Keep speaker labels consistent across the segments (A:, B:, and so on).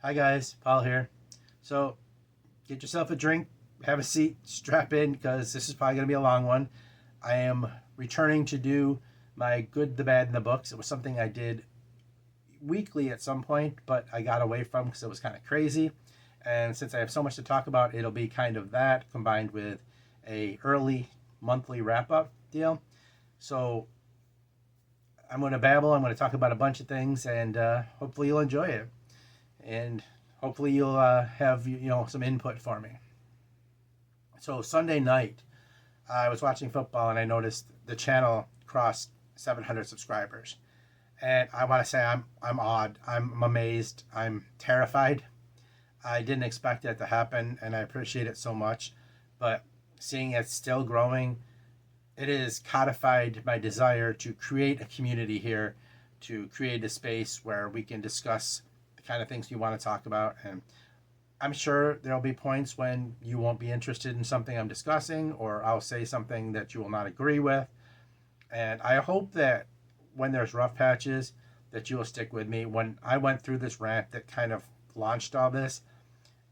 A: Hi guys, Paul here. So get yourself a drink, have a seat, strap in because this is probably going to be a long one. I am returning to do my good, the bad, and the books. It was something I did weekly at some point, but I got away from because it was kind of crazy. And since I have so much to talk about, it'll be kind of that combined with a early monthly wrap up deal. So I'm going to babble. I'm going to talk about a bunch of things, and hopefully you'll enjoy it. And hopefully you'll have some input for me. So Sunday night, I was watching football and I noticed the channel crossed 700 subscribers, and I want to say I'm awed, I'm amazed, I'm terrified. I didn't expect it to happen, and I appreciate it so much. But seeing it still growing, it has codified my desire to create a community here, to create a space where we can discuss the kind of things you want to talk about. And I'm sure there'll be points when you won't be interested in something I'm discussing, or I'll say something that you will not agree with. And I hope that when there's rough patches, that you will stick with me. When I went through this rant that kind of launched all this,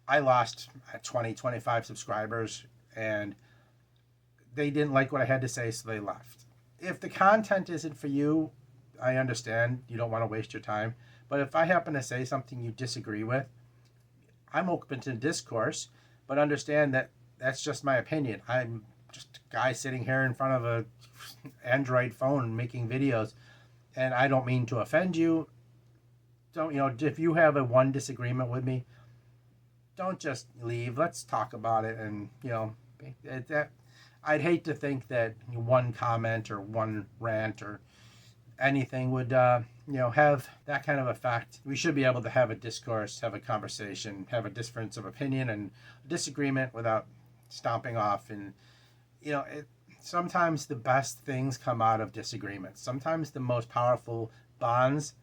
A: I lost 20, 25 subscribers, and they didn't like what I had to say, so they left. If the content isn't for you, I understand you don't want to waste your time. But if I happen to say something you disagree with, I'm open to discourse, but understand that that's just my opinion. I'm just a guy sitting here in front of a Android phone making videos, and I don't mean to offend you. Don't if you have a one disagreement with me, don't just leave. Let's talk about it, and that I'd hate to think that one comment or one rant or anything would have that kind of effect. We should be able to have a discourse, have a conversation, have a difference of opinion and disagreement without stomping off. And sometimes the best things come out of disagreements. Sometimes the most powerful bonds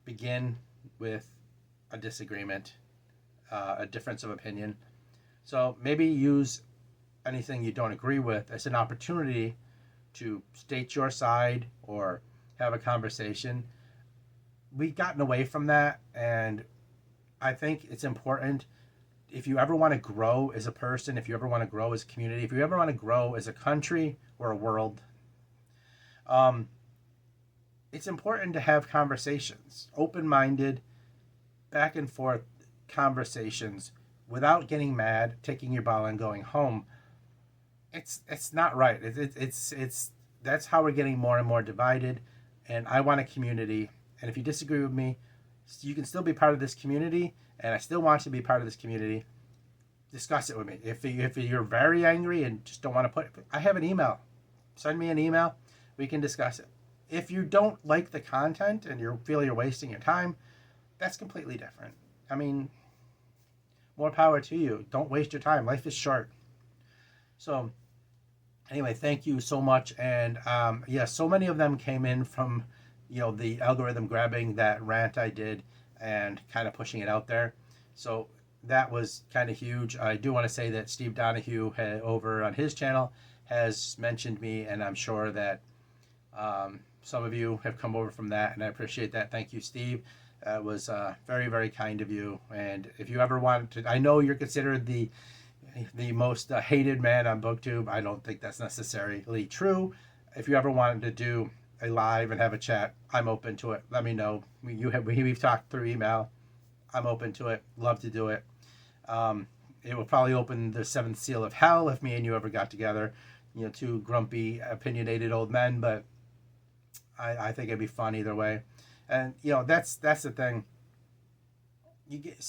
A: begin with a disagreement, a difference of opinion. So maybe use anything you don't agree with as an opportunity to state your side or have a conversation. We've gotten away from that, and I think it's important. If you ever want to grow as a person, if you ever want to grow as a community, if you ever want to grow as a country or a world, um, it's important to have conversations, open-minded, back and forth conversations without getting mad, taking your ball and going home. It's not right. It's that's how we're getting more and more divided. And I want a community. And if you disagree with me, you can still be part of this community, and I still want you to be part of this community. Discuss it with me. If you're very angry and just don't want to I have an email. Send me an email. We can discuss it. If you don't like the content and you feel you're wasting your time, that's completely different. I mean, more power to you. Don't waste your time. Life is short. So anyway, thank you so much. And so many of them came in from the algorithm grabbing that rant I did and kind of pushing it out there. So that was kind of huge. I do want to say that Steve Donahue over on his channel has mentioned me, and I'm sure that some of you have come over from that, and I appreciate that. Thank you, Steve. It was very, very kind of you. And if you ever want to, I know you're considered the most hated man on BookTube. I don't think that's necessarily true. If you ever wanted to do a live and have a chat, I'm open to it. Let me know. We've talked through email. I'm open to it. Love to do it. It will probably open the seventh seal of hell if me and you ever got together. Two grumpy, opinionated old men, but I think it'd be fun either way. And that's the thing. You get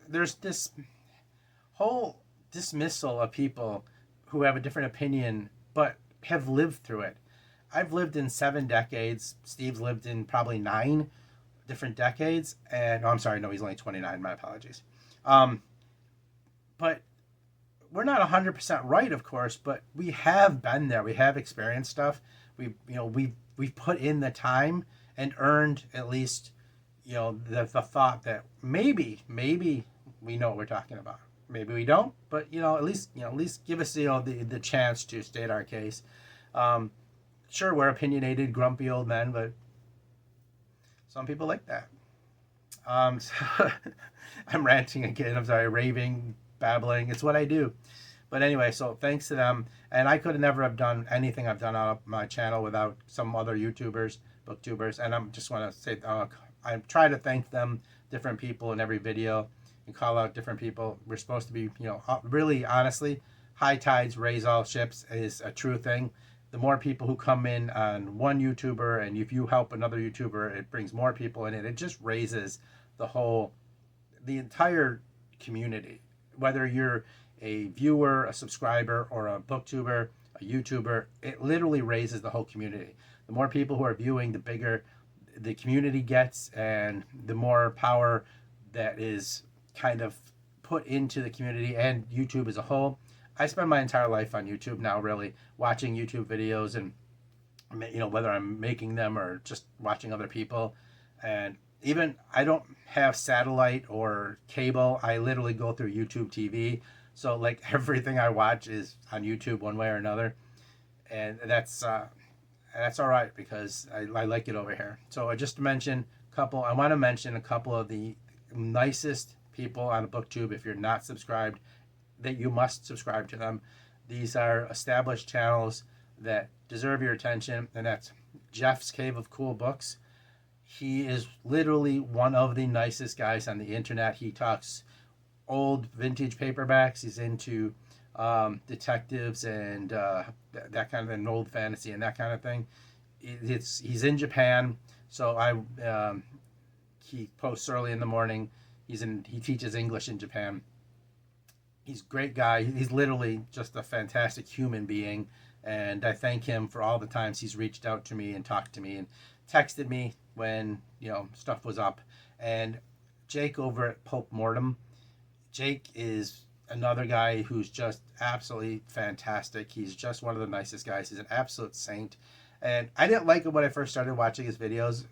A: there's this whole dismissal of people who have a different opinion but have lived through it. I've lived in 7 decades. Steve's lived in probably 9 different decades. And I'm sorry, no, he's only 29. My apologies. But we're not 100% right, of course, but we have been there. We have experienced stuff. We've put in the time and earned at least the thought that maybe we know what we're talking about. Maybe we don't, but at least give us the chance to state our case. Sure, we're opinionated, grumpy old men, but some people like that. So I'm ranting again. I'm sorry, raving, babbling. It's what I do. But anyway, so thanks to them, and I could never have done anything I've done on my channel without some other YouTubers, booktubers, and I'm just want to say I try to thank them, different people in every video, and call out different people. We're supposed to be, really honestly, high tides raise all ships is a true thing. The more people who come in on one YouTuber, and if you help another YouTuber, it brings more people in, and it just raises the entire community. Whether you're a viewer, a subscriber, or a booktuber, a YouTuber, it literally raises the whole community. The more people who are viewing, the bigger the community gets, and the more power that is kind of put into the community and YouTube as a whole. I spend my entire life on YouTube now, really watching YouTube videos, and whether I'm making them or just watching other people. And even I don't have satellite or cable. I literally go through YouTube TV. So like everything I watch is on YouTube one way or another, and that's all right because I like it over here. So I just mentioned I want to mention a couple of the nicest people on BookTube. If you're not subscribed, that you must subscribe to them. These are established channels that deserve your attention, and that's Jeff's Cave of Cool Books. He is literally one of the nicest guys on the internet. He talks old vintage paperbacks. He's into detectives and that kind of an old fantasy and that kind of thing. He's in Japan, so he posts early in the morning. He teaches English in Japan. He's a great guy. He's literally just a fantastic human being, and I thank him for all the times he's reached out to me and talked to me and texted me when stuff was up. And Jake over at Pulp Mortem, Jake is another guy who's just absolutely fantastic. He's just one of the nicest guys. He's an absolute saint. And I didn't like it when I first started watching his videos,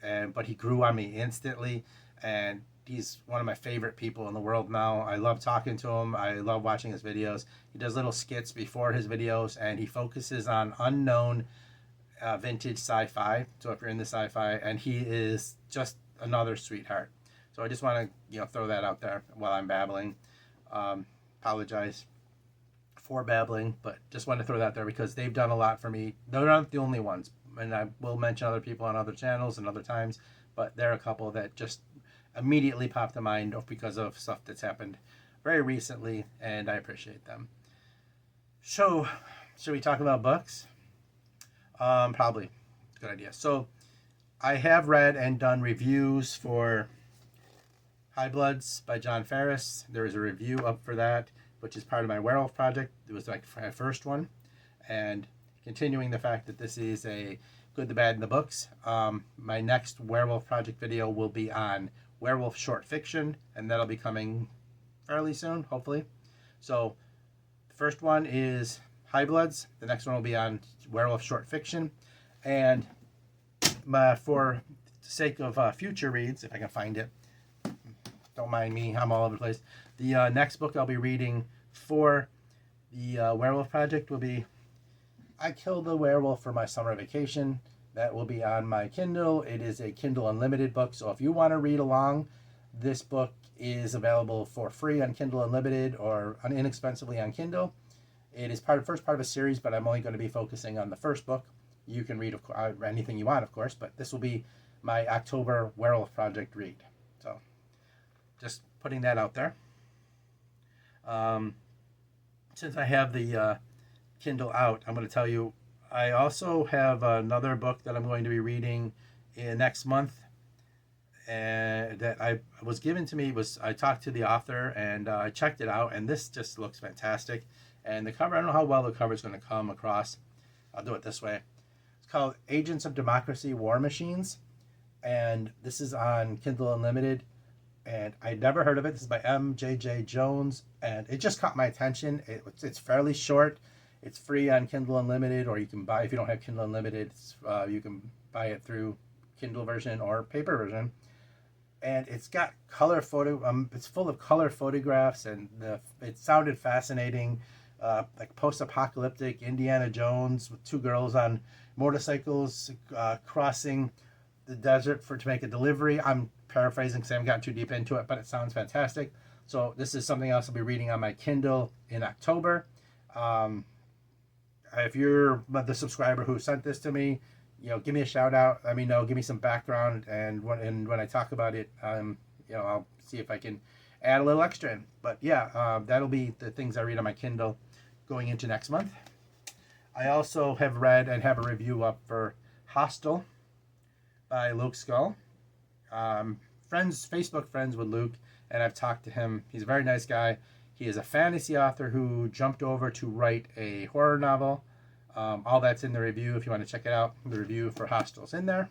A: but he grew on me instantly. And he's one of my favorite people in the world now. I love talking to him. I love watching his videos. He does little skits before his videos, and he focuses on unknown vintage sci-fi. So if you're into sci-fi, and he is just another sweetheart. So I just want to throw that out there while I'm babbling. Apologize for babbling, but just want to throw that out there because they've done a lot for me. They're not the only ones, and I will mention other people on other channels and other times, but there are a couple that just immediately pop to mind because of stuff that's happened very recently, and I appreciate them. So, should we talk about books? Probably. Good idea. So, I have read and done reviews for High Bloods by John Ferris. There is a review up for that, which is part of my werewolf project. It was like my first one, and continuing the fact that this is a Good, the Bad, and the Books. My next werewolf project video will be on werewolf short fiction, and that'll be coming fairly soon, hopefully. So the first one is High Bloods. The next one will be on werewolf short fiction. And for the sake of future reads, if I can find it, don't mind me, I'm all over the place. The next book I'll be reading for the werewolf project will be I Killed the Werewolf for My Summer Vacation. That will be on my Kindle. It is a Kindle Unlimited book, so if you want to read along, this book is available for free on Kindle Unlimited or inexpensively on Kindle. It is first part of a series, but I'm only going to be focusing on the first book. You can read anything you want, of course, but this will be my October Werewolf Project read. So, just putting that out there. Since I have the Kindle out, I'm going to tell you, I also have another book that I'm going to be reading next month, and that was given to me. I talked to the author, and I checked it out, and this just looks fantastic. And the cover, I don't know how well the cover is going to come across. I'll do it this way. It's called Agents of Democracy War Machines, and this is on Kindle Unlimited, and I'd never heard of it. This is by M.J.J. Jones, and it just caught my attention. It's fairly short. It's free on Kindle Unlimited, or you can buy, if you don't have Kindle Unlimited, you can buy it through Kindle version or paper version. And it's got color it's full of color photographs, and it sounded fascinating, like post-apocalyptic Indiana Jones with two girls on motorcycles crossing the desert to make a delivery. I'm paraphrasing because I haven't gotten too deep into it, but it sounds fantastic. So this is something else I'll be reading on my Kindle in October. If you're the subscriber who sent this to me, give me a shout out. Let me know. Give me some background, and when I talk about it, I'll see if I can add a little extra in. But yeah, that'll be the things I read on my Kindle going into next month. I also have read and have a review up for Hostel by Luke Skull. Facebook friends with Luke, and I've talked to him. He's a very nice guy. He is a fantasy author who jumped over to write a horror novel. All that's in the review if you want to check it out. The review for Hostel's in there.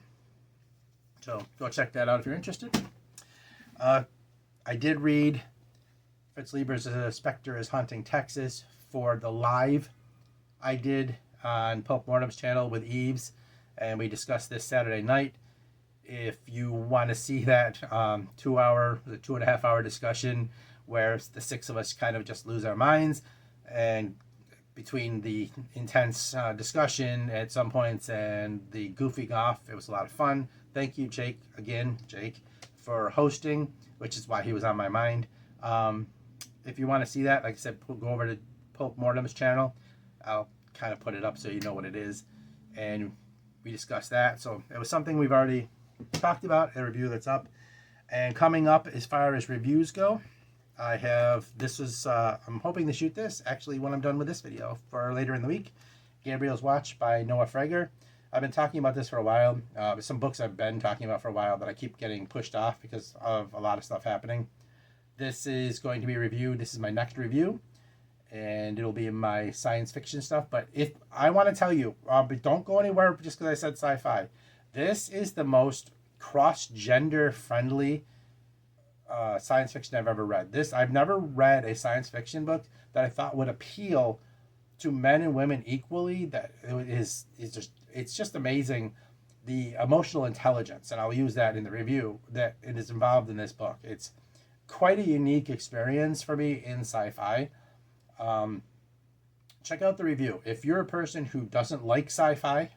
A: So go check that out if you're interested. I did read Fritz Lieber's Spectre is Haunting Texas for the live I did on Pope Mortem's channel with Eves, and we discussed this Saturday night. If you want to see that 2.5 hour discussion where the six of us kind of just lose our minds, and between the intense discussion at some points and the goofing off, it was a lot of fun. Thank you, Jake, for hosting, which is why he was on my mind. If you want to see that, like I said, go over to Pope Mortem's channel. I'll kind of put it up so you know what it is. And we discussed that. So it was something we've already talked about, a review that's up. And coming up as far as reviews go, I have, I'm hoping to shoot this actually when I'm done with this video for later in the week. Gabriel's Watch by Noah Frager. I've been talking about this for a while. Some books I've been talking about for a while that I keep getting pushed off because of a lot of stuff happening. This is going to be reviewed. This is my next review, and it'll be in my science fiction stuff. But if I want to tell you, don't go anywhere just because I said sci-fi. This is the most cross-gender friendly science fiction I've ever read. I've never read a science fiction book that I thought would appeal to men and women equally. That it's just amazing, the emotional intelligence, and I'll use that in the review, that it is involved in this book. It's quite a unique experience for me in sci-fi. Check out the review. If you're a person who doesn't like sci-fi,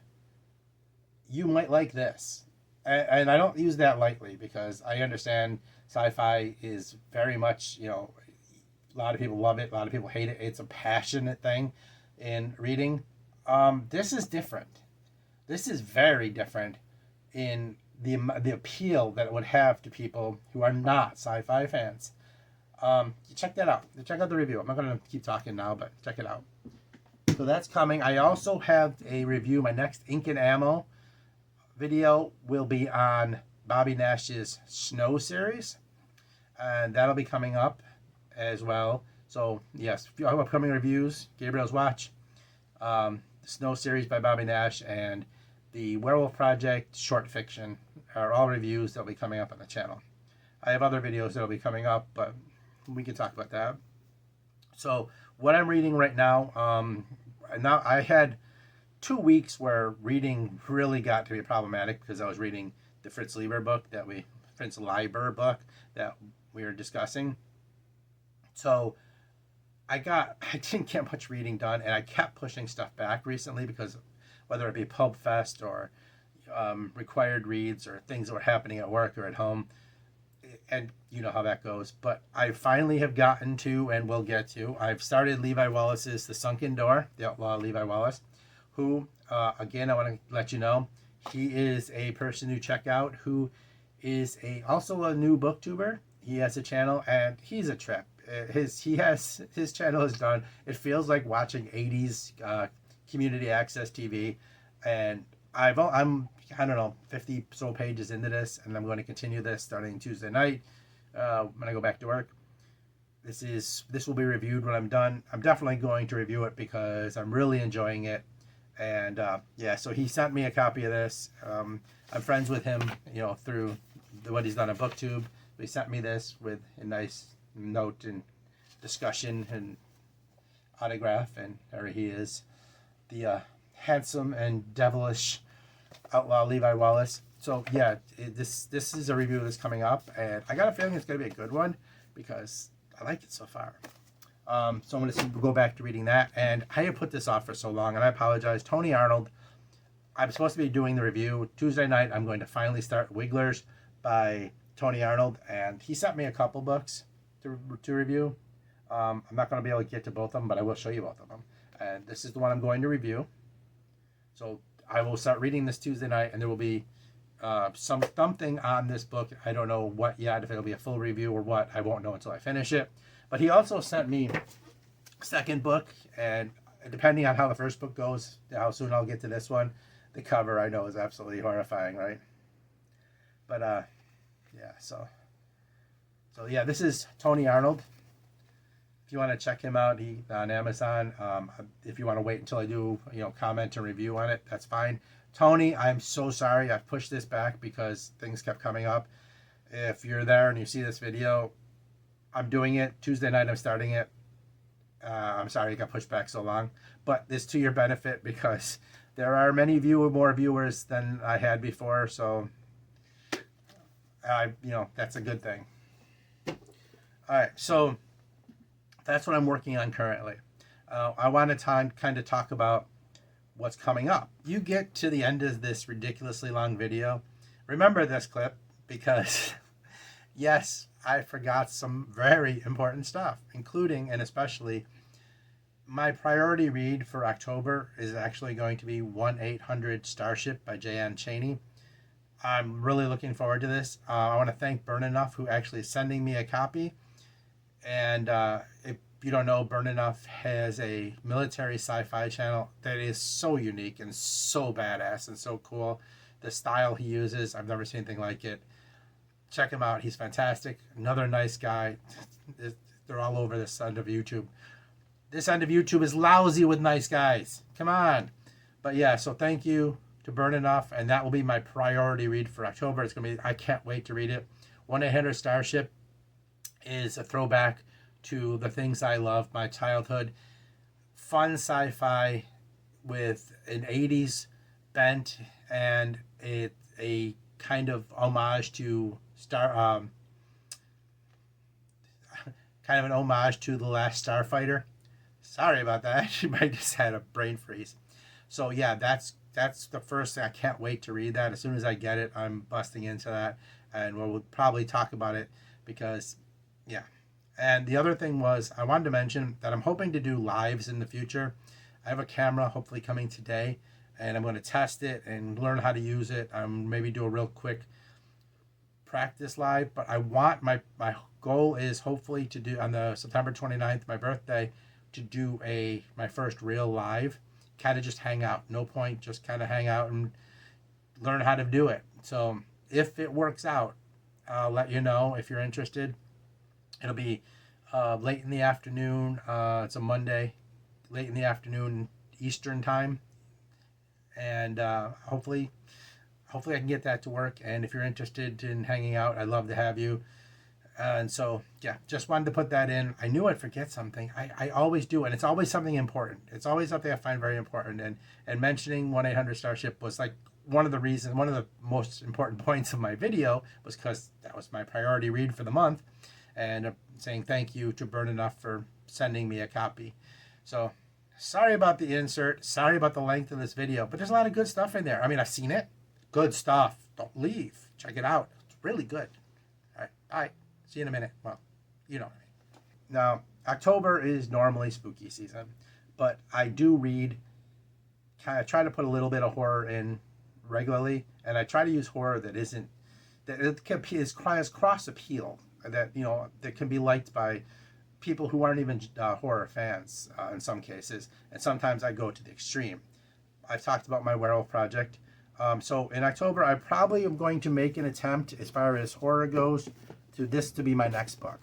A: you might like this. And I don't use that lightly because I understand sci-fi is very much, a lot of people love it, a lot of people hate it. It's a passionate thing in reading. This is different. This is very different in the appeal that it would have to people who are not sci-fi fans. Check that out. Check out the review. I'm not going to keep talking now, but check it out. So that's coming. I also have a review. My next Ink and Ammo video will be on Bobby Nash's Snow series, and that'll be coming up as well. So yes, a few upcoming reviews: Gabriel's Watch, the Snow series by Bobby Nash, and the Werewolf Project short fiction are all reviews that'll be coming up on the channel. I have other videos that'll be coming up, but we can talk about that. So what I'm reading right now, now I had 2 weeks where reading really got to be problematic because I was reading the Fritz Lieber book that we were discussing. So I didn't get much reading done, and I kept pushing stuff back recently because whether it be Pulp Fest or required reads or things that were happening at work or at home, and you know how that goes. But I finally have gotten to, and will get to, I've started Levi Wallace's The Sunken Door, the outlaw Levi Wallace, who, again, I want to let you know, he is a person to check out who is also a new booktuber. He has a channel, and he's a trip. His channel is done. It feels like watching 80s community access TV, and I'm 50 so pages into this, and I'm going to continue this starting Tuesday night when I go back to work. This will be reviewed when I'm done. I'm definitely going to review it because I'm really enjoying it. And so he sent me a copy of this. I'm friends with him, through what he's done on BookTube. He sent me this with a nice note and discussion and autograph, and there he is, the handsome and devilish outlaw Levi Wallace. So yeah, this is a review that's coming up, and I got a feeling it's going to be a good one because I like it so far. So I'm going to go back to reading that, and I have put this off for so long, and I apologize. Tony Arnold, I'm supposed to be doing the review Tuesday night. I'm going to finally start Wigglers by Tony Arnold, and he sent me a couple books to review. I'm not going to be able to get to both of them, but I will show you both of them. And this is the one I'm going to review. So I will start reading this Tuesday night, and there will be something on this book. I don't know what yet, if it'll be a full review or what. I won't know until I finish it. But he also sent me a second book, and depending on how the first book goes, how soon I'll get to this one. The cover, I know, is absolutely horrifying, right? But yeah, so yeah, this is Tony Arnold. If you want to check him out, he on Amazon. If you want to wait until I do, comment and review on it, that's fine. Tony, I'm so sorry. I've pushed this back because things kept coming up. If you're there and you see this video, I'm doing it. Tuesday night, I'm starting it. I'm sorry it got pushed back so long. But it's to your benefit because there are many more viewers than I had before. So, that's a good thing. All right, so that's what I'm working on currently. I want to kind of talk about what's coming up. You get to the end of this ridiculously long video. Remember this clip because, yes, I forgot some very important stuff, including and especially my priority read for October is actually going to be 1-800-STARSHIP by J.N. Chaney. I'm really looking forward to this. I want to thank Burn Enough, who actually is sending me a copy. And if you don't know, Burn Enough has a military sci-fi channel that is so unique and so badass and so cool. The style he uses, I've never seen anything like it. Check him out. He's fantastic. Another nice guy. They're all over this end of YouTube. This end of YouTube is lousy with nice guys. Come on. But yeah, so thank you to Burn Enough, and that will be my priority read for October. It's going to be, I can't wait to read it. 1-800-STARSHIP is a throwback to the things I love, my childhood. Fun sci-fi with an 80s bent and a kind of homage to kind of an homage to The Last Starfighter. Sorry about that. I just had a brain freeze. So yeah, that's the first thing. I can't wait to read that. As soon as I get it, I'm busting into that, and we'll probably talk about it because, yeah. And the other thing was I wanted to mention that I'm hoping to do lives in the future. I have a camera hopefully coming today, and I'm going to test it and learn how to use it. Maybe do a real quick practice live, but I want my goal is hopefully to do on the September 29th, my birthday, to do my first real live, kind of just hang out. No point, just kind of hang out and learn how to do it. So if it works out, I'll let you know if you're interested. It'll be late in the afternoon. It's a Monday, late in the afternoon Eastern time, and hopefully I can get that to work. And if you're interested in hanging out, I'd love to have you. And so, yeah, just wanted to put that in. I knew I'd forget something. I always do, and it's always something important. It's always something I find very important. And mentioning 1-800-STARSHIP was like one of the most important points of my video was because that was my priority read for the month. And saying thank you to Burn Enough for sending me a copy. So, sorry about the insert. Sorry about the length of this video. But there's a lot of good stuff in there. I mean, I've seen it. Good stuff. Don't leave. Check it out. It's really good. All right. Bye. See you in a minute. Well, you know what I mean. Now, October is normally spooky season. But I do read, kind of try to put a little bit of horror in regularly. And I try to use horror that is cross appeal. That can be liked by people who aren't even horror fans in some cases. And sometimes I go to the extreme. I've talked about my werewolf project. So in October, I probably am going to make an attempt as far as horror goes to be my next book.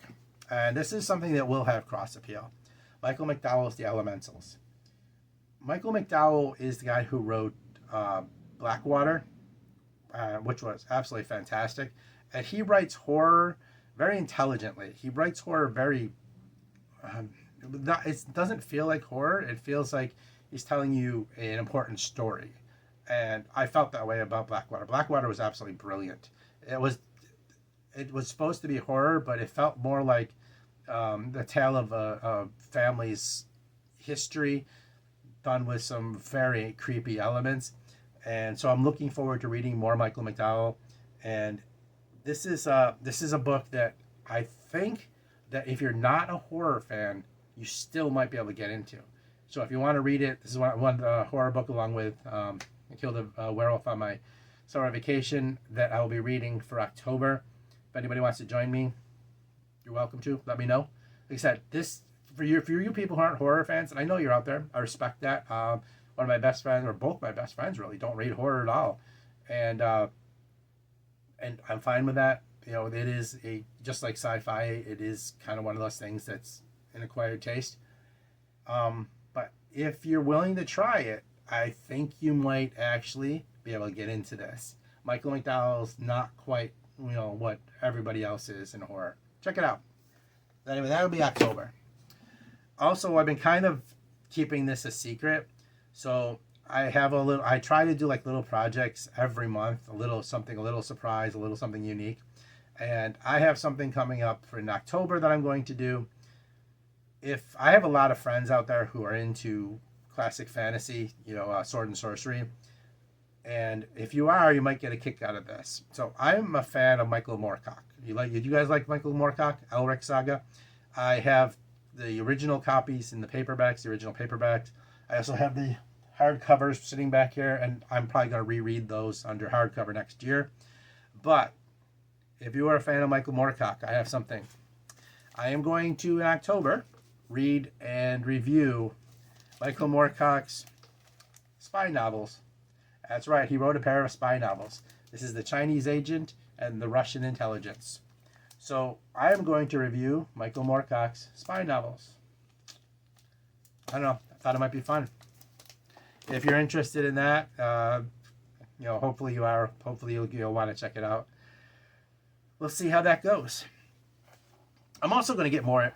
A: And this is something that will have cross appeal. Michael McDowell's The Elementals. Michael McDowell is the guy who wrote Blackwater, which was absolutely fantastic. And he writes horror very intelligently. He writes horror very... it doesn't feel like horror. It feels like he's telling you an important story. And I felt that way about Blackwater. Blackwater was absolutely brilliant. It was supposed to be horror, but it felt more like the tale of a family's history done with some very creepy elements. And so I'm looking forward to reading more Michael McDowell. And this is a book that I think that if you're not a horror fan, you still might be able to get into. So if you want to read it, this is one horror book along with I Killed a Werewolf on My summer vacation that I will be reading for October. If anybody wants to join me, you're welcome to. Let me know. Like I said, this for you people who aren't horror fans, and I know you're out there. I respect that. One of my best friends, or both my best friends, really don't read horror at all, and I'm fine with that. You know, it is a just like sci-fi. It is kind of one of those things that's an acquired taste. But if you're willing to try it, I think you might actually be able to get into this. Michael McDowell's not quite, what everybody else is in horror. Check it out. Anyway, that'll be October. Also, I've been kind of keeping this a secret. So I try to do like little projects every month, a little something, a little surprise, a little something unique. And I have something coming up in October that I'm going to do. If I have a lot of friends out there who are into classic fantasy, sword and sorcery, and if you are, you might get a kick out of this. So I'm a fan of Michael Moorcock. You guys like Michael Moorcock, Elric Saga? I have the original copies in the paperbacks, the original paperbacks. I also have the hardcovers sitting back here, and I'm probably going to reread those under hardcover next year. But if you are a fan of Michael Moorcock, I have something. I am going to, in October, read and review Michael Moorcock's spy novels. That's right, he wrote a pair of spy novels. This is The Chinese Agent and The Russian Intelligence. So I am going to review Michael Moorcock's spy novels. I don't know, I thought it might be fun. If you're interested in that, hopefully you are. Hopefully you'll want to check it out. We'll see how that goes. I'm also going to get more.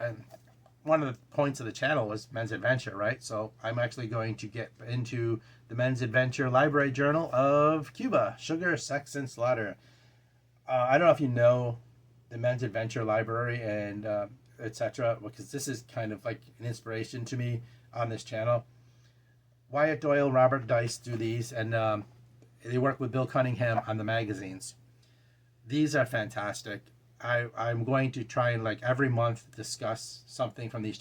A: One of the points of the channel was Men's Adventure, right? So I'm actually going to get into the Men's Adventure Library Journal of Cuba, Sugar, Sex, and Slaughter. I don't know if you know the Men's Adventure Library and etc., because this is kind of like an inspiration to me on this channel. Wyatt Doyle, Robert Dice do these, and they work with Bill Cunningham on the magazines. These are fantastic. I'm going to try and like every month discuss something from this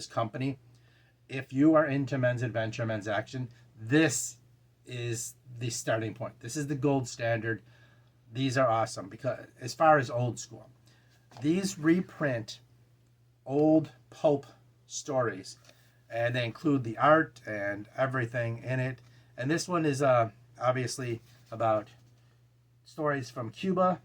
A: company. If you are into Men's Adventure, Men's Action, this is the starting point. This is the gold standard. These are awesome because as far as old school, these reprint old pulp stories, and they include the art and everything in it. And this one is obviously about stories from Cuba.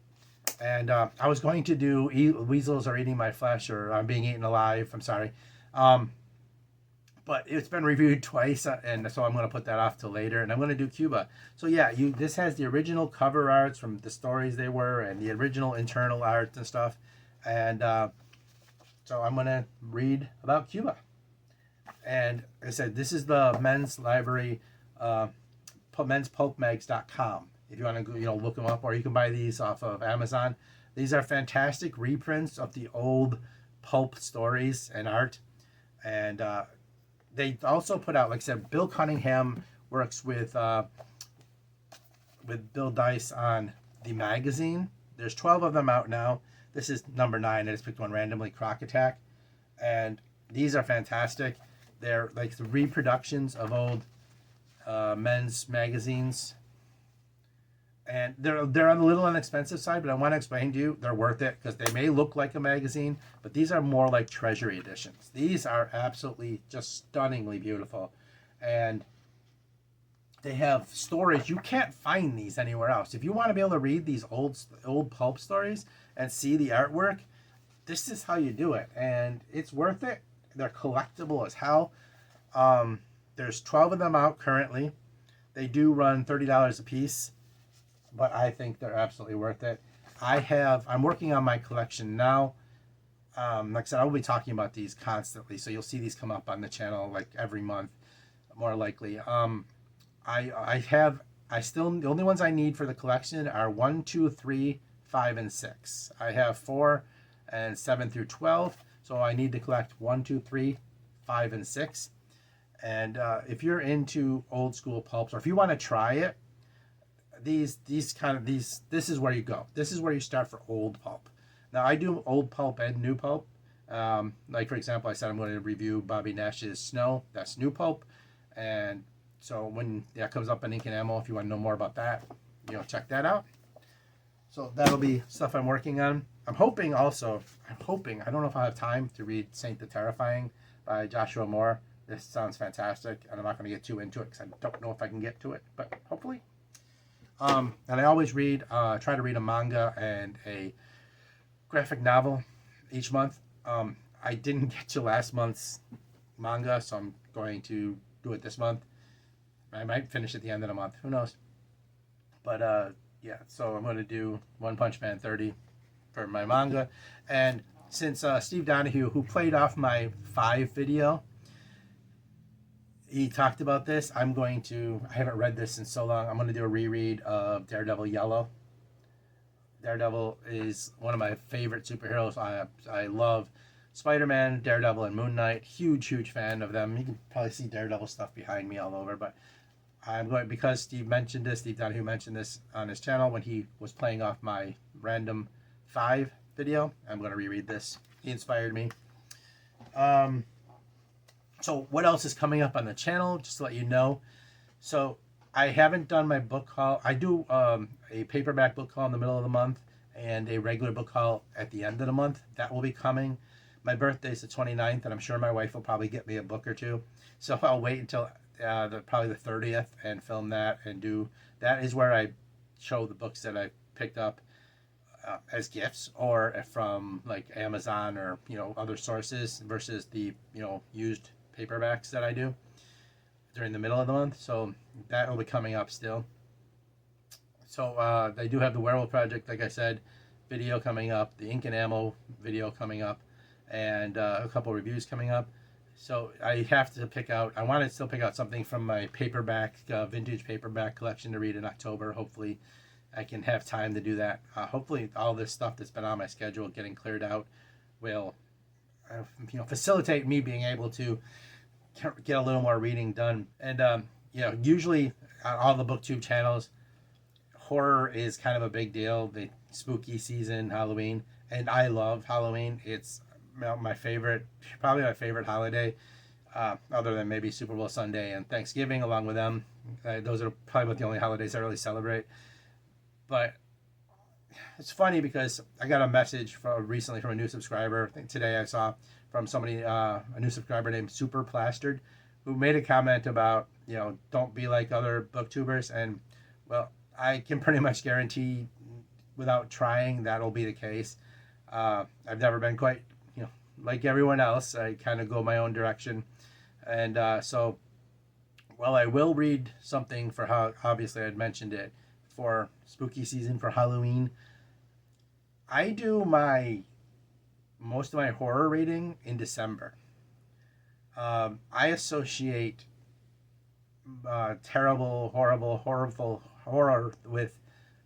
A: And I was going to do Weasels Are Eating My Flesh, or I'm Being Eaten Alive. I'm sorry. But it's been reviewed twice, and so I'm going to put that off till later. And I'm going to do Cuba. So yeah, this has the original cover arts from the stories they were, and the original internal art and stuff. And so I'm going to read about Cuba. And like I said, this is the men's library, menspulpmags.com. If you want to look them up, or you can buy these off of Amazon. These are fantastic reprints of the old pulp stories and art. And they also put out, like I said, Bill Cunningham works with Bill Dice on the magazine. There's 12 of them out now. This is number 9. I just picked one randomly, Croc Attack. And these are fantastic. They're like the reproductions of old men's magazines. And they're on the little inexpensive side, but I want to explain to you, they're worth it because they may look like a magazine, but these are more like treasury editions. These are absolutely just stunningly beautiful. And they have stories. You can't find these anywhere else. If you want to be able to read these old pulp stories and see the artwork, this is how you do it. And it's worth it. They're collectible as hell. There's 12 of them out currently. They do run $30 a piece, but I think they're absolutely worth it. I'm working on my collection now. Like I said, I'll be talking about these constantly, so you'll see these come up on the channel like every month, more likely. The only ones I need for the collection are 1, 2, 3, 5, and 6. I have 4 and 7 through 12, so I need to collect 1, 2, 3, 5, and 6. And if you're into old school pulps, or if you want to try it, this is where you go. This is where you start for old pulp. Now I do old pulp and new pulp. Like for example, I said I'm going to review Bobby Nash's Snow. That's new pulp, and so when that comes up on Ink and Ammo, if you want to know more about that, check that out. So that'll be stuff I'm working on. I'm hoping I don't know if I have time to read Saint the Terrifying by Joshua Moore. This sounds fantastic, and I'm not going to get too into it because I don't know if I can get to it, but hopefully. And I always try to read a manga and a graphic novel each month. I didn't get to last month's manga, so I'm going to do it this month. I might finish at the end of the month. Who knows? But yeah, so I'm going to do One Punch Man 30 for my manga. And since Steve Donahue, who played off my 5 video, he talked about this, I haven't read this in so long, I'm going to do a reread of Daredevil Yellow. Daredevil is one of my favorite superheroes. I love Spider-Man, Daredevil, and Moon Knight. Huge fan of them. You can probably see Daredevil stuff behind me all over, but because Steve Donahue mentioned this on his channel when he was playing off my random 5 video, I'm going to reread this. He inspired me. So what else is coming up on the channel, just to let you know. So I haven't done my book haul. I do a paperback book haul in the middle of the month and a regular book haul at the end of the month. That will be coming. My birthday is the 29th, and I'm sure my wife will probably get me a book or two. So I'll wait until probably the 30th and film that and do. That is where I show the books that I picked up as gifts or from like Amazon or other sources versus the used paperbacks that I do during the middle of the month. So that will be coming up still. So they do have the Werewolf Project, like I said, video coming up, the Ink and Ammo video coming up, and a couple reviews coming up. So I have to I want to still pick out something from my paperback, vintage paperback collection to read in October. Hopefully I can have time to do that. Hopefully all this stuff that's been on my schedule getting cleared out will facilitate me being able to get a little more reading done. And usually on all the booktube channels, horror is kind of a big deal. The spooky season, Halloween, and I love Halloween. It's probably my favorite holiday, other than maybe Super Bowl Sunday and Thanksgiving. Along with them, those are probably the only holidays I really celebrate. But it's funny because I got a message recently from a new subscriber. I think today I saw from somebody, a new subscriber named Super Plastered, who made a comment about, don't be like other booktubers. And, well, I can pretty much guarantee without trying that'll be the case. I've never been quite, like everyone else. I kind of go my own direction. And so, well, I will read something for how, obviously I'd mentioned it, for spooky season, for Halloween. I do most of my horror reading in December. I associate terrible, horrible, horrible horror with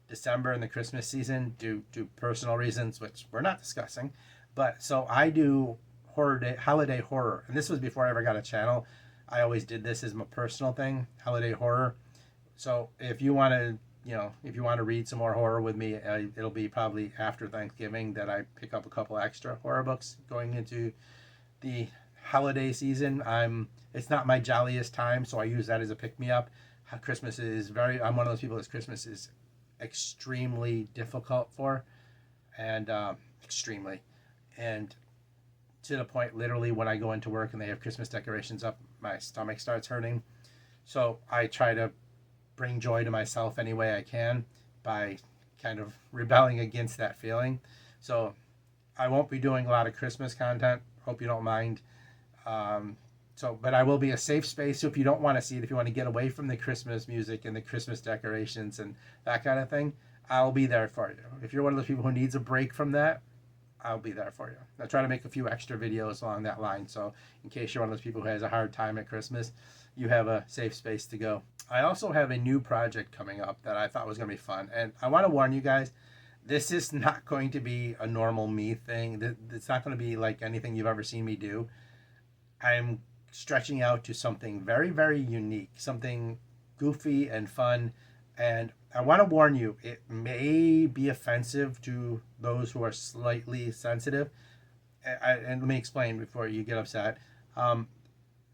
A: December and the Christmas season due to personal reasons, which we're not discussing. But so I do holiday horror, and this was before I ever got a channel. I always did this as my personal thing, holiday horror. So if you want to read some more horror with me, it'll be probably after Thanksgiving that I pick up a couple extra horror books going into the holiday season. It's not my jolliest time, so I use that as a pick-me-up. I'm one of those people that Christmas is extremely difficult for, and extremely. And to the point, literally, when I go into work and they have Christmas decorations up, my stomach starts hurting. So I try to bring joy to myself any way I can by kind of rebelling against that feeling. So I won't be doing a lot of Christmas content. Hope you don't mind. But I will be a safe space. So if you don't want to see it, if you want to get away from the Christmas music and the Christmas decorations and that kind of thing, I'll be there for you. If you're one of those people who needs a break from that, I'll be there for you. I'll try to make a few extra videos along that line. So in case you're one of those people who has a hard time at Christmas, you have a safe space to go. I also have a new project coming up that I thought was going to be fun. And I want to warn you guys, this is not going to be a normal me thing. It's not going to be like anything you've ever seen me do. I'm stretching out to something very, very unique, something goofy and fun. And I want to warn you, it may be offensive to those who are slightly sensitive. And let me explain before you get upset. Um,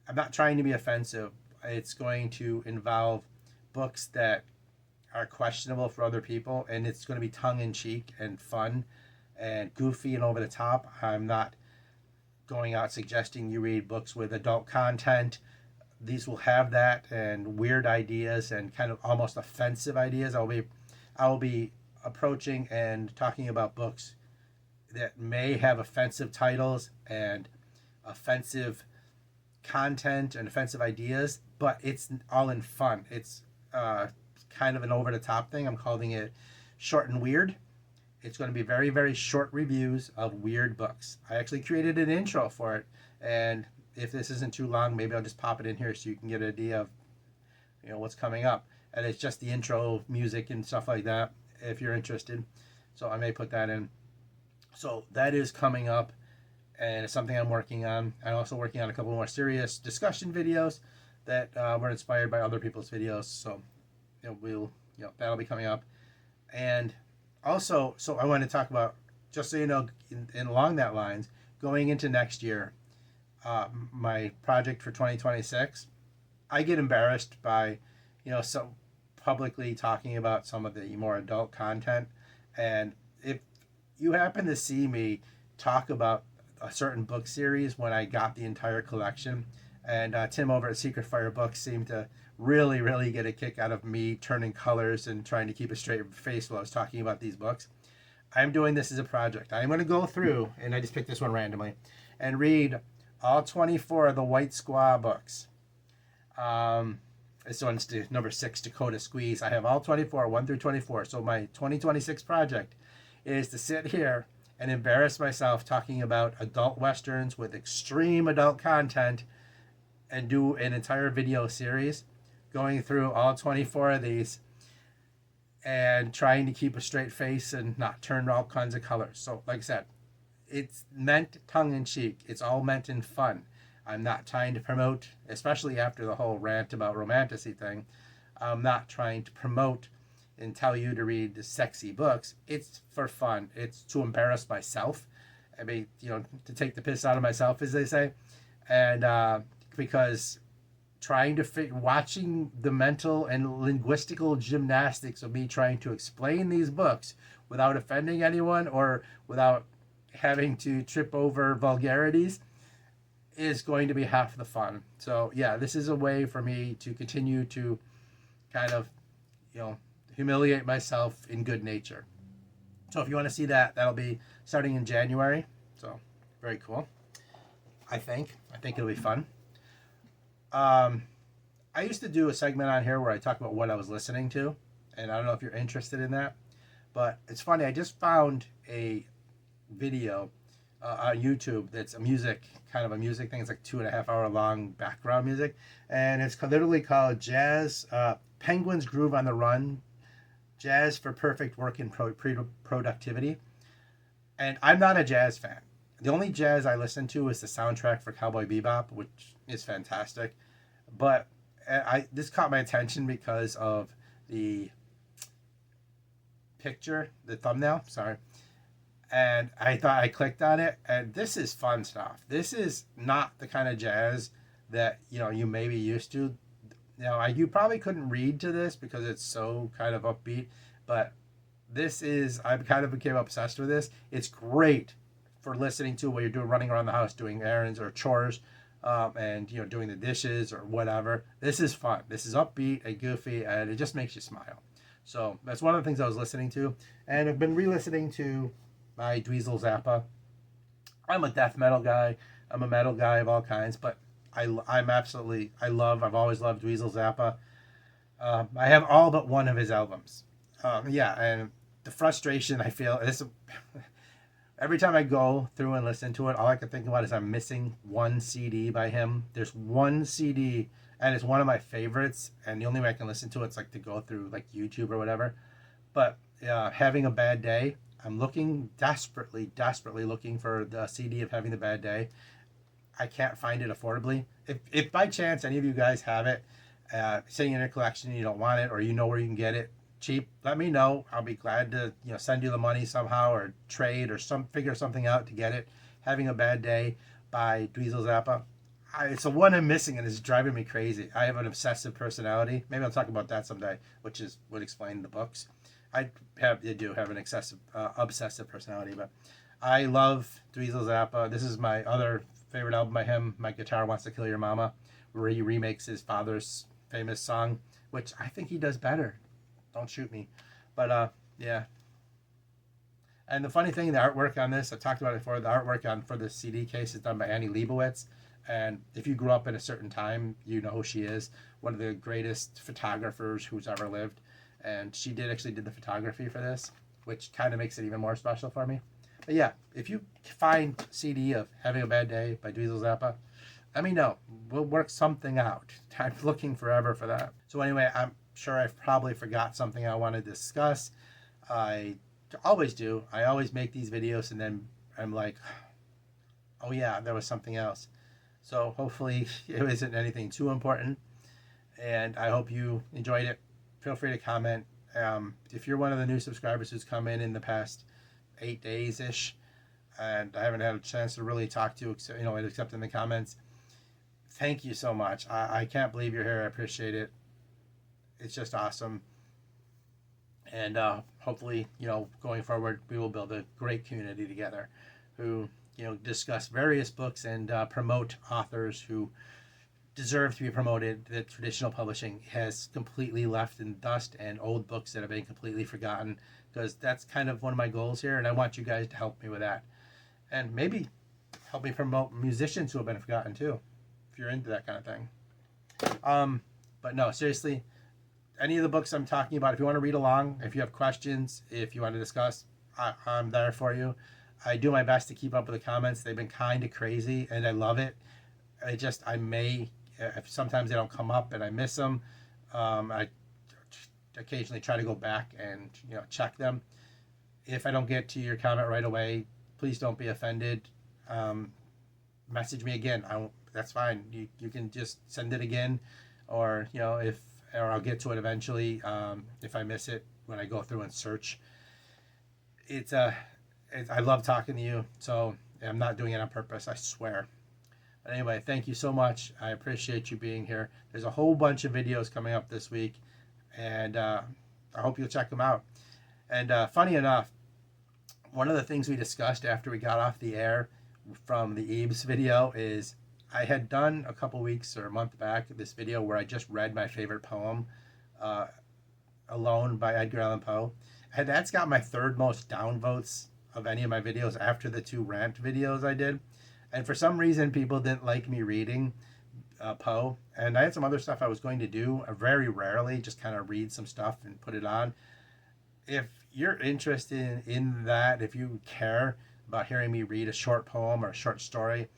A: I'm not trying to be offensive. It's going to involve books that are questionable for other people, and it's going to be tongue in cheek and fun and goofy and over the top. I'm not going out suggesting you read books with adult content. These will have that and weird ideas and kind of almost offensive ideas. I will be approaching and talking about books that may have offensive titles and offensive content and offensive ideas, but it's all in fun. It's kind of an over the top thing. I'm calling it short and weird. It's going to be very, very short reviews of weird books. I actually created an intro for it, and if this isn't too long, maybe I'll just pop it in here so you can get an idea of what's coming up. And it's just the intro music and stuff like that if you're interested. So I may put that in. So that is coming up, and it's something I'm working on. I'm also working on a couple more serious discussion videos that were inspired by other people's videos. So that'll be coming up. And also, so I want to talk about, just so you know, in along that lines, going into next year, my project for 2026, I get embarrassed by, so publicly talking about some of the more adult content. And if you happen to see me talk about a certain book series when I got the entire collection, and Tim over at Secret Fire Books seemed to really, really get a kick out of me turning colors and trying to keep a straight face while I was talking about these books. I'm doing this as a project. I'm going to go through, and I just picked this one randomly, and read all 24 of the White Squaw books. This one's number 6, Dakota Squeeze. I have all 24, 1 through 24. So my 2026 project is to sit here and embarrass myself talking about adult westerns with extreme adult content and do an entire video series going through all 24 of these and trying to keep a straight face and not turn all kinds of colors. So like I said, it's meant tongue-in-cheek. It's all meant in fun. I'm not trying to promote, especially after the whole rant about romantasy thing, I'm not trying to promote and tell you to read the sexy books. It's for fun. It's to embarrass myself. I mean, to take the piss out of myself, as they say. And because watching the mental and linguistical gymnastics of me trying to explain these books without offending anyone or without having to trip over vulgarities is going to be half the fun. So yeah, this is a way for me to continue to kind of, humiliate myself in good nature. So if you want to see that, that'll be starting in January. So very cool. I think it'll be fun. I used to do a segment on here where I talk about what I was listening to, and I don't know if you're interested in that, but it's funny. I just found a video on YouTube that's a music thing. It's like 2.5 hour long background music, and it's literally called Jazz Penguins Groove on the Run, Jazz for Perfect Work and Productivity. And I'm not a jazz fan. The only jazz I listen to is the soundtrack for Cowboy Bebop, which is fantastic. But this caught my attention because of the picture, the thumbnail, sorry. And I thought I clicked on it, and this is fun stuff. This is not the kind of jazz that, you may be used to. You probably couldn't read to this because it's so kind of upbeat, but I kind of became obsessed with this. It's great for listening to while you're running around the house, doing errands or chores, and doing the dishes or whatever. This is fun. This is upbeat and goofy, and it just makes you smile. So that's one of the things I was listening to, and I've been re-listening to my Dweezil Zappa. I'm a death metal guy. I'm a metal guy of all kinds, but I've always loved Dweezil Zappa. I have all but one of his albums. And the frustration I feel every time I go through and listen to it, all I can think about is I'm missing one CD by him. There's one CD, and it's one of my favorites, and the only way I can listen to it's like to go through like YouTube or whatever. But Having a Bad Day, I'm looking desperately looking for the CD of Having a Bad Day. I can't find it affordably. If by chance any of you guys have it sitting in your collection and you don't want it, or where you can get it, cheap, let me know. I'll be glad to send you the money somehow, or trade, or figure something out to get it. Having a Bad Day by Dweezil Zappa. It's the one I'm missing, and it's driving me crazy. I have an obsessive personality. Maybe I'll talk about that someday, which would explain the books. I do have an obsessive personality, but I love Dweezil Zappa. This is my other favorite album by him, My Guitar Wants to Kill Your Mama, where he remakes his father's famous song, which I think he does better. Don't shoot me. But yeah. And the funny thing, the artwork on this, I talked about it before, the artwork for this CD case is done by Annie Leibovitz. And if you grew up in a certain time, you know who she is. One of the greatest photographers who's ever lived. And she actually did the photography for this, which kind of makes it even more special for me. But yeah, if you find CD of Having a Bad Day by Dweezil Zappa, let me know. We'll work something out. I'm looking forever for that. So anyway, I'm sure I've probably forgot something I want to discuss. I always do. I always make these videos and then I'm like, oh yeah, there was something else. So hopefully it isn't anything too important. And I hope you enjoyed it. Feel free to comment. If you're one of the new subscribers who's come in the past 8 days-ish, and I haven't had a chance to really talk to you, except in the comments, thank you so much. I can't believe you're here. I appreciate it. It's just awesome. And hopefully, going forward, we will build a great community together who, discuss various books and promote authors who deserve to be promoted. That traditional publishing has completely left in dust, and old books that have been completely forgotten, because that's kind of one of my goals here, and I want you guys to help me with that. And maybe help me promote musicians who have been forgotten too, if you're into that kind of thing. But no, seriously, any of the books I'm talking about, if you want to read along, if you have questions, if you want to discuss, I'm there for you. I do my best to keep up with the comments. They've been kind of crazy, and I love it. Sometimes they don't come up, and I miss them. I occasionally try to go back and check them. If I don't get to your comment right away, please don't be offended. Message me again. That's fine. You can just send it again, or I'll get to it eventually. If I miss it when I go through and search, I love talking to you, so I'm not doing it on purpose, I swear. But anyway, thank you so much. I appreciate you being here. There's a whole bunch of videos coming up this week, and I hope you'll check them out. And funny enough, one of the things we discussed after we got off the air from the Eves video is I had done a couple weeks or a month back this video where I just read my favorite poem, Alone by Edgar Allan Poe. And that's got my third most downvotes of any of my videos after the 2 rant videos I did. And for some reason, people didn't like me reading Poe. And I had some other stuff I was going to do. I very rarely just kind of read some stuff and put it on. If you're interested in that, if you care about hearing me read a short poem or a short story,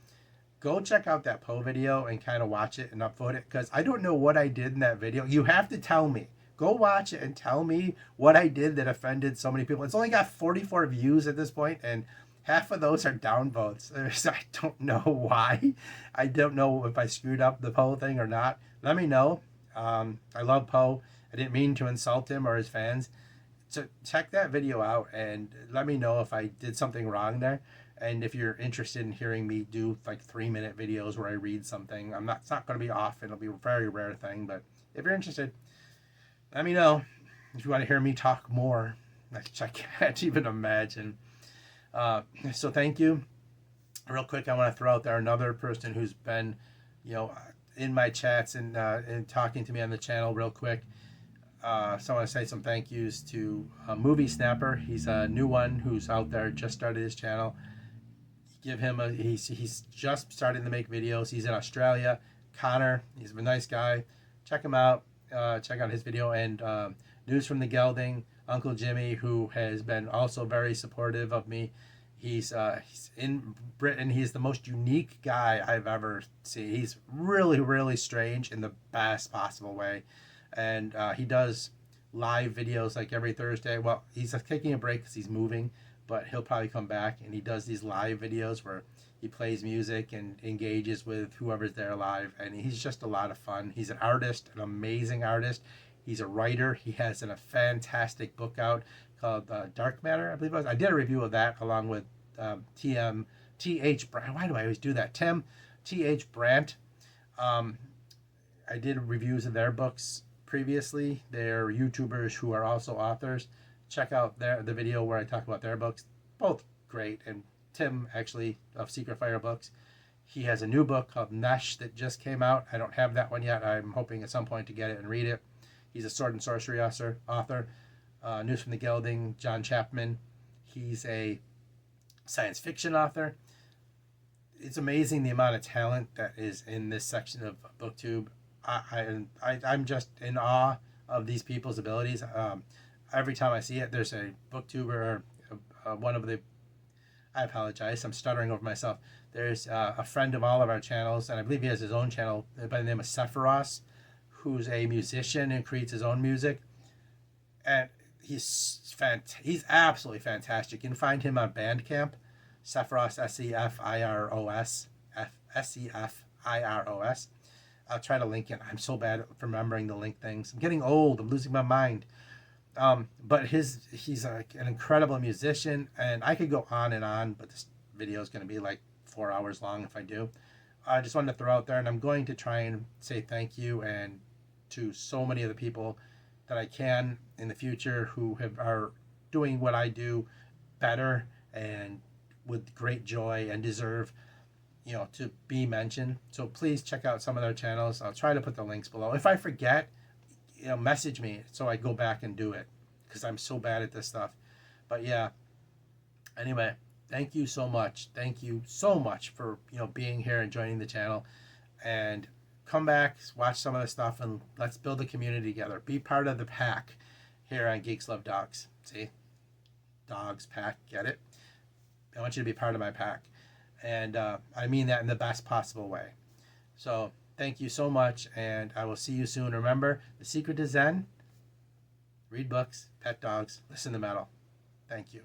A: go check out that Poe video and kind of watch it and upvote it. Because I don't know what I did in that video. You have to tell me. Go watch it and tell me what I did that offended so many people. It's only got 44 views at this point, and half of those are downvotes. So I don't know why. I don't know if I screwed up the Poe thing or not. Let me know. I love Poe. I didn't mean to insult him or his fans. So check that video out and let me know if I did something wrong there. And if you're interested in hearing me do like 3-minute videos where I read something, it's not going to be often. It'll be a very rare thing. But if you're interested, let me know. If you want to hear me talk more, which I can't even imagine. So thank you. Real quick, I want to throw out there another person who's been, in my chats and talking to me on the channel real quick. So I want to say some thank yous to Movie Snapper. He's a new one who's out there, just started his channel. He's just starting to make videos. He's in Australia. Connor, he's a nice guy. Check him out. Check out his video. And News from the Gelding, Uncle Jimmy, who has been also very supportive of me. He's in Britain. He's the most unique guy I've ever seen. He's really, really strange in the best possible way. And he does live videos like every Thursday. Well, he's taking a break because he's moving, but he'll probably come back. And he does these live videos where he plays music and engages with whoever's there live. And he's just a lot of fun. He's an artist, an amazing artist. He's a writer. He has a fantastic book out called Dark Matter, I believe it was. I did a review of that along with T.H. Brandt. Why do I always do that? Tim T.H. Brandt. Um, I did reviews of their books previously. They're YouTubers who are also authors. Check out the video where I talk about their books. Both great. And Tim, actually, of Secret Fire Books, he has a new book called Nesh that just came out. I don't have that one yet. I'm hoping at some point to get it and read it. He's a sword and sorcery author. News from the Gelding, John Chapman. He's a science fiction author. It's amazing the amount of talent that is in this section of BookTube. I'm just in awe of these people's abilities. Every time I see it, there's a booktuber, one of the, I apologize, I'm stuttering over myself. There's a friend of all of our channels, and I believe he has his own channel by the name of Sephiros, who's a musician and creates his own music. And he's absolutely fantastic. You can find him on Bandcamp, Sephiros, Sephiros, Sephiros. I'll try to link it. I'm so bad at remembering the link things. I'm getting old. I'm losing my mind. But he's an incredible musician, and I could go on, but this video is going to be like 4 hours long if I do. I just wanted to throw out there, and I'm going to try and say thank you and to so many of the people that I can in the future who are doing what I do better and with great joy and deserve, to be mentioned. So please check out some of their channels. I'll try to put the links below. If I forget, message me so I go back and do it, because I'm so bad at this stuff. But yeah, anyway, thank you so much. Thank you so much for being here and joining the channel, and come back, watch some of the stuff, and let's build a community together. Be part of the pack here on Geeks Love Dogs. See, dogs pack, get it? I want you to be part of my pack, and I mean that in the best possible way. So thank you so much, and I will see you soon. Remember, the secret to Zen: read books, pet dogs, listen to metal. Thank you.